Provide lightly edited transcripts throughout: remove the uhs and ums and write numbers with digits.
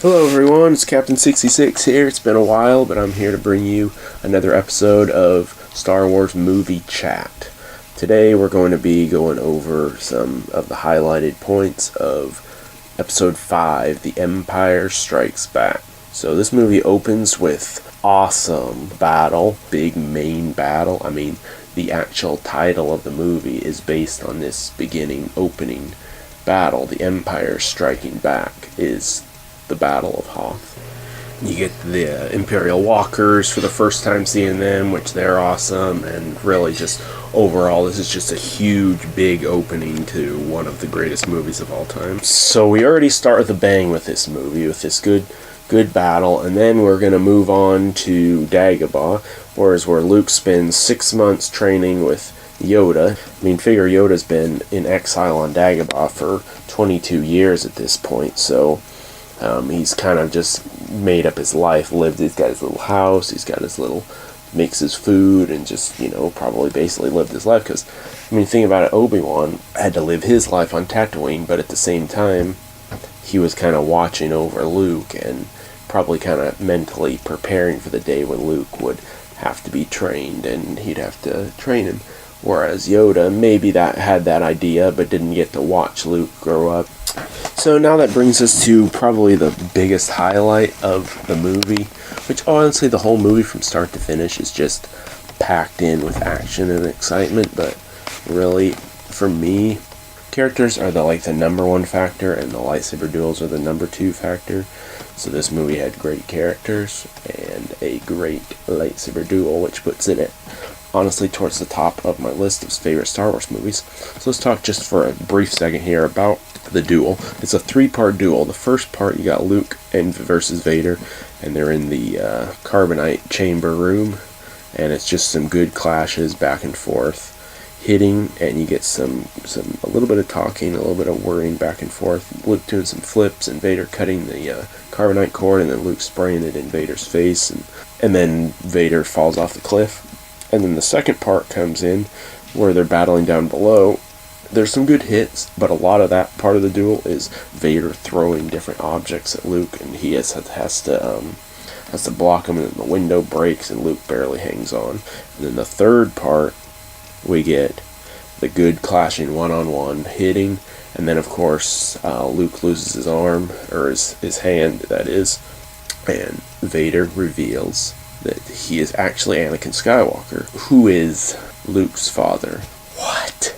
Hello everyone, it's Captain 66 here. It's been a while, but I'm here to bring you another episode of Star Wars Movie Chat. Today we're going to be going over some of the highlighted points of Episode 5, The Empire Strikes Back. So this movie opens with awesome battle, big main battle. I mean, the actual title of the movie is based on this beginning, opening battle. The Empire Striking Back is the Battle of Hoth. You get the Imperial Walkers for the first time seeing them, which they're awesome, and really just overall this is just a huge big opening to one of the greatest movies of all time. So we already start with a bang with this movie, with this good battle, and then we're going to move on to Dagobah, where Luke spends 6 months training with Yoda. I mean, figure Yoda's been in exile on Dagobah for 22 years at this point, so he's kind of just made up his life, he's got his little house, makes his food, and just, probably basically lived his life, because, I mean, think about it, Obi-Wan had to live his life on Tatooine, but at the same time, he was kind of watching over Luke, and probably kind of mentally preparing for the day when Luke would have to be trained, and he'd have to train him. Whereas Yoda maybe had that idea, but didn't get to watch Luke grow up. So now that brings us to probably the biggest highlight of the movie, which honestly the whole movie from start to finish is just packed in with action and excitement, but really, for me, characters are the number one factor, and the lightsaber duels are the number two factor. So this movie had great characters and a great lightsaber duel, which puts it honestly towards the top of my list of favorite Star Wars movies. So let's talk just for a brief second here about the duel. It's a three-part duel. The first part, you got Luke versus Vader, and they're in the carbonite chamber room, and it's just some good clashes back and forth, hitting, and you get a little bit of talking, a little bit of worrying back and forth. Luke doing some flips, and Vader cutting the carbonite cord, and then Luke spraying it in Vader's face, and then Vader falls off the cliff. And then the second part comes in, where they're battling down below. There's some good hits, but a lot of that part of the duel is Vader throwing different objects at Luke, and he has to block him, and then the window breaks, and Luke barely hangs on. And then the third part, we get the good clashing one-on-one hitting, and then of course Luke loses his arm, or his hand, that is, and Vader reveals that he is actually Anakin Skywalker, who is Luke's father. What?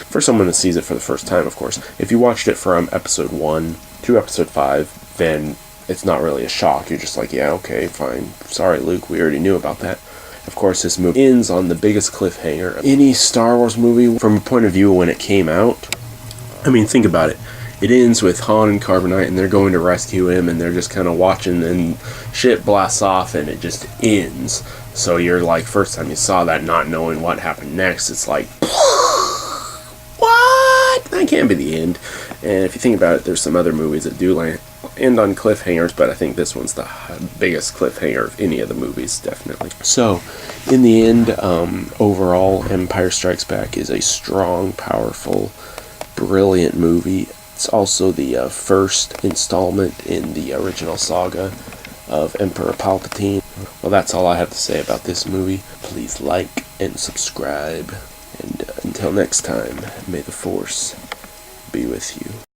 For someone that sees it for the first time, of course. If you watched it from episode 1 to episode 5, then it's not really a shock. You're just like, yeah, okay, fine. Sorry, Luke, we already knew about that. Of course, this movie ends on the biggest cliffhanger of any Star Wars movie from a point of view when it came out. I mean, think about it. It ends with Han and Carbonite, and they're going to rescue him, and they're just kind of watching, and shit blasts off, and it just ends. So you're like, first time you saw that, not knowing what happened next, it's like, what? That can't be the end. And if you think about it, there's some other movies that do end on cliffhangers, but I think this one's the biggest cliffhanger of any of the movies, definitely. So, in the end, overall, Empire Strikes Back is a strong, powerful, brilliant movie. It's also the first installment in the original saga of Emperor Palpatine. Well, that's all I have to say about this movie. Please like and subscribe. And until next time, may the Force be with you.